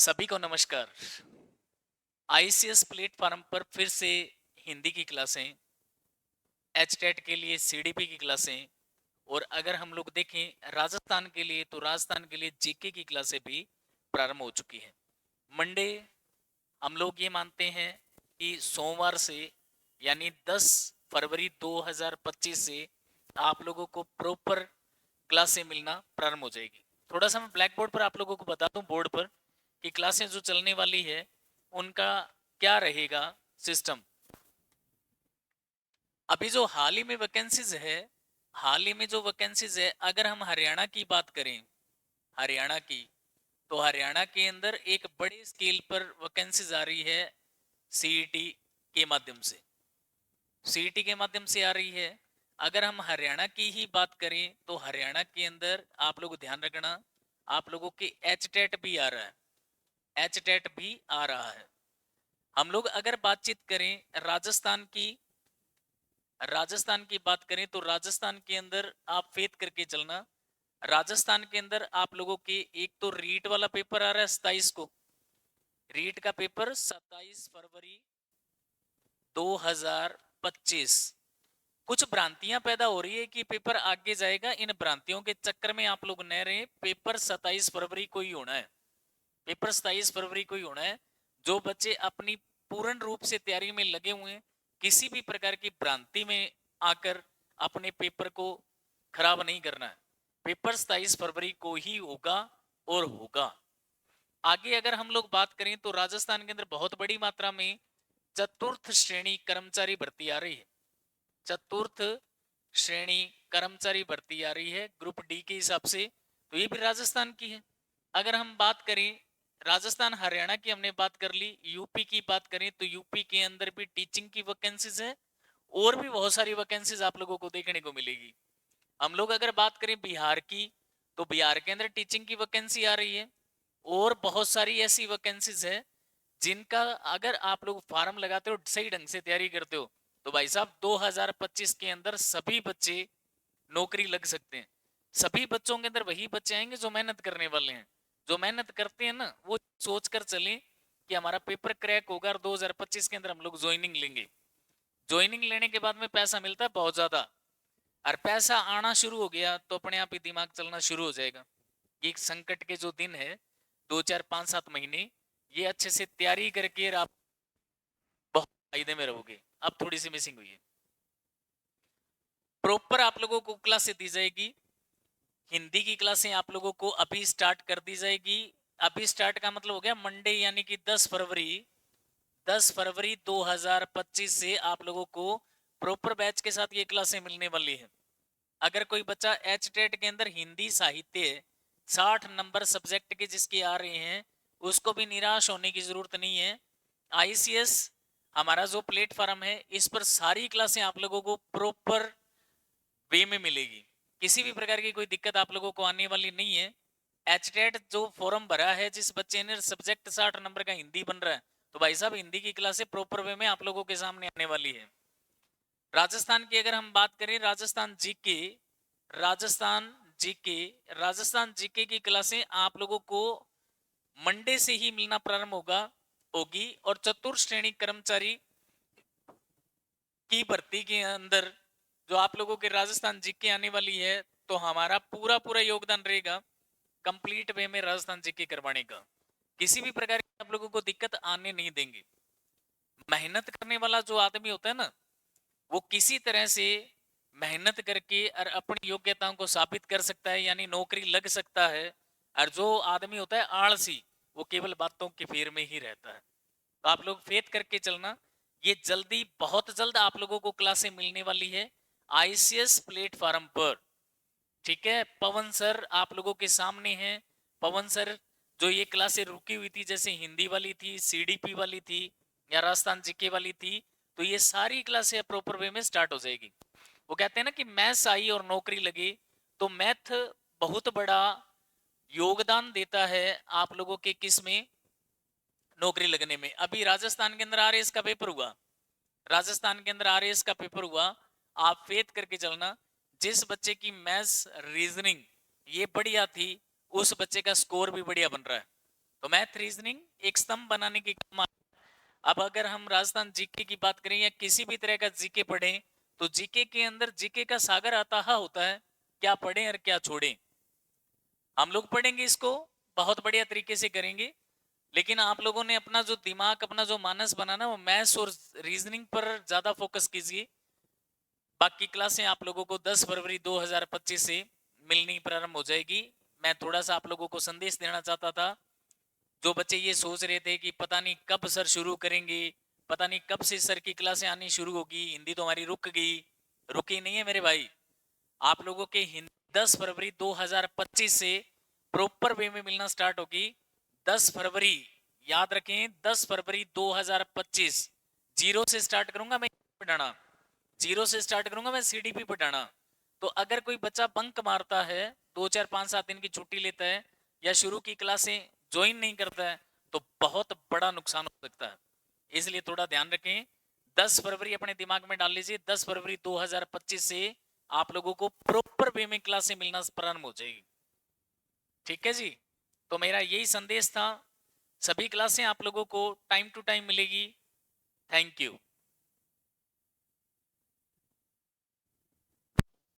सभी को नमस्कार। आईसीएस प्लेटफॉर्म पर फिर से हिंदी की क्लासें, एचटेट के लिए सीडीपी की क्लासें, और अगर हम लोग देखें राजस्थान के लिए तो राजस्थान के लिए जीके की क्लासें भी प्रारंभ हो चुकी हैं। मंडे हम लोग ये मानते हैं कि सोमवार से यानी 10 फरवरी 2025 से आप लोगों को प्रॉपर क्लासें मिलना प्रारंभ हो जाएगी। थोड़ा सा मैं ब्लैक बोर्ड पर आप लोगों को बता दूं, बोर्ड पर कि क्लासें जो चलने वाली है उनका क्या रहेगा सिस्टम। अभी जो हाल ही में वैकेंसीज है, हाल ही में जो वैकेंसीज है, अगर हम हरियाणा की बात करें, हरियाणा की, तो हरियाणा के अंदर एक बड़े स्केल पर वैकेंसीज आ रही है सीईटी के माध्यम से। सीईटी के माध्यम से आ रही है। अगर हम हरियाणा की ही बात करें तो हरियाणा के अंदर आप लोग ध्यान रखना, आप लोगों के एच टेट भी आ रहा है, एच टेट भी आ रहा है। हम लोग अगर बातचीत करें राजस्थान की बात करें तो राजस्थान के अंदर आप फेथ करके चलना। राजस्थान के अंदर आप लोगों के एक तो रीट वाला पेपर आ रहा है 27 को, रीट का पेपर 27 फरवरी 2025। कुछ भ्रांतियां पैदा हो रही है कि पेपर आगे जाएगा, इन भ्रांतियों के चक्कर में आप लोग न रहे। पेपर 27 फरवरी को ही होना है, पेपर 27 फरवरी को ही होना है। जो बच्चे अपनी पूर्ण रूप से तैयारी में लगे हुए हैं, किसी भी प्रकार की भ्रांति में आकर अपने पेपर को खराब नहीं करना है। पेपर 27 फरवरी को ही होगा और होगा। आगे अगर हम लोग बात करें तो राजस्थान के अंदर बहुत बड़ी मात्रा में चतुर्थ श्रेणी कर्मचारी भर्ती आ रही है। चतुर्थ श्रेणी कर्मचारी भर्ती आ रही है ग्रुप डी के हिसाब से, तो ये भी राजस्थान की है। अगर हम बात करें राजस्थान हरियाणा की हमने बात कर ली, यूपी की बात करें तो यूपी के अंदर भी टीचिंग की वैकेंसीज है और भी बहुत सारी वैकेंसीज आप लोगों को देखने को मिलेगी। हम लोग अगर बात करें बिहार की तो बिहार के अंदर टीचिंग की वैकेंसी आ रही है और बहुत सारी ऐसी वैकेंसीज है जिनका अगर आप लोग फार्म लगाते हो, सही ढंग से तैयारी करते हो, तो भाई साहब 2025 के अंदर सभी बच्चे नौकरी लग सकते हैं। सभी बच्चों के अंदर वही बच्चे आएंगे जो मेहनत करने वाले हैं। जो मेहनत करते हैं ना, वो सोच कर चले कि हमारा पेपर क्रैक होगा और 2025 के अंदर हम लोग ज्वाइनिंग लेंगे। ज्वाइनिंग लेने के बाद में पैसा मिलता है बहुत ज्यादा, और पैसा आना शुरू हो गया तो अपने आप ही दिमाग चलना शुरू हो जाएगा। ये एक संकट के जो दिन है, 2 4 5 7 महीने, ये अच्छे से तैयारी करके आप बहुत फायदे में रहोगे। अब थोड़ी सी मिसिंग हुई है, प्रॉपर आप लोगों को क्लास दी जाएगी। हिंदी की क्लासें आप लोगों को अभी स्टार्ट कर दी जाएगी। अभी स्टार्ट का मतलब हो गया मंडे यानी कि 10 फरवरी, 10 फरवरी 2025 से आप लोगों को प्रॉपर बैच के साथ ये क्लासें मिलने वाली है। अगर कोई बच्चा एच टेट के अंदर हिंदी साहित्य 60 नंबर सब्जेक्ट के जिसके आ रहे हैं, उसको भी निराश होने की जरूरत नहीं है। आईसीएस हमारा जो प्लेटफॉर्म है, इस पर सारी क्लासें आप लोगों को प्रॉपर वे में मिलेगी। किसी भी प्रकार की कोई दिक्कत आप लोगों को आने वाली नहीं है। एचटेट जो फॉर्म भरा है, जिस बच्चे ने सब्जेक्ट 60 नंबर का हिंदी बन रहा है, तो भाई साहब हिंदी की क्लासे प्रॉपर वे में आप लोगों के सामने आने वाली है। राजस्थान की अगर हम बात करें, राजस्थान जीके राजस्थान जीके की क्लासें आप लोगों को मंडे से ही मिलना प्रारंभ होगी। और चतुर्थ श्रेणी कर्मचारी की भर्ती के अंदर जो आप लोगों के राजस्थान जीके आने वाली है, तो हमारा पूरा पूरा योगदान रहेगा कंप्लीट वे में राजस्थान जीके करवाने का। किसी भी प्रकार की आप लोगों को दिक्कत आने नहीं देंगे। मेहनत करने वाला जो आदमी होता है ना, वो किसी तरह से मेहनत करके और अपनी योग्यताओं को साबित कर सकता है, यानी नौकरी लग सकता है। और जो आदमी होता है आलसी, वो केवल बातों के फेर में ही रहता है। तो आप लोग फेथ करके चलना। ये जल्दी, बहुत जल्द आप लोगों को क्लासें मिलने वाली है आईसीएस प्लेटफॉर्म पर। ठीक है, पवन सर आप लोगों के सामने हैं। पवन सर जो ये क्लासें रुकी हुई थी, जैसे हिंदी वाली थी, सीडीपी वाली थी या राजस्थान जीके वाली थी, तो ये सारी क्लासें प्रॉपर वे में स्टार्ट हो जाएगी। वो कहते हैं ना कि मैथ्स आई और नौकरी लगी, तो मैथ बहुत बड़ा योगदान देता है आप लोगों के किस में, नौकरी लगने में। अभी राजस्थान के अंदर आरएएस का पेपर हुआ, राजस्थान के अंदर आरएएस का पेपर हुआ। आप फेथ करके चलना, जिस बच्चे की मैथ्स रीजनिंग ये बढ़िया थी, उस बच्चे का स्कोर भी बढ़िया बन रहा है। तो मैथ रीजनिंग एक स्तंभ बनाने के काम आता है। अब अगर हम राजस्थान जीके की बात करें या किसी भी तरह का जीके पढ़ें, तो जीके के अंदर जीके का सागर अथाह होता है, क्या पढ़ें और क्या छोड़ें। हम लोग पढ़ेंगे इसको, बहुत बढ़िया तरीके से करेंगे, लेकिन आप लोगों ने अपना जो दिमाग, अपना जो मानस बनाना, वो मैथ्स और रीजनिंग पर ज्यादा फोकस कीजिए। बाकी क्लासें आप लोगों को 10 फरवरी 2025 से मिलनी प्रारंभ हो जाएगी। मैं थोड़ा सा आप लोगों को संदेश देना चाहता था, जो बच्चे ये सोच रहे थे कि पता नहीं कब सर शुरू करेंगे, पता नहीं कब से सर की क्लासें आनी शुरू होगी, हिंदी तो हमारी रुक गई, रुकी नहीं है मेरे भाई। आप लोगों के हिंदी 10 फरवरी 2025 से प्रॉपर वे में मिलना स्टार्ट होगी। 10 फरवरी, याद रखें, 10 फरवरी 2025 जीरो से स्टार्ट करूंगा मैं पढ़ाना, जीरो से स्टार्ट करूंगा मैं सीडीपी पढ़ाना। तो अगर कोई बच्चा बंक मारता है, 2 4 5 7 दिन की छुट्टी लेता है, या शुरू की क्लासें ज्वाइन नहीं करता है, तो बहुत बड़ा नुकसान हो सकता है। इसलिए थोड़ा ध्यान रखें। 10 फरवरी अपने दिमाग में डाल लीजिए, 10 फरवरी 2025 से आप लोगों को प्रॉपर वे में क्लासें मिलना प्रारंभ हो जाएगी। ठीक है जी, तो मेरा यही संदेश था। सभी क्लासें आप लोगों को टाइम टू टाइम मिलेगी। Thank you.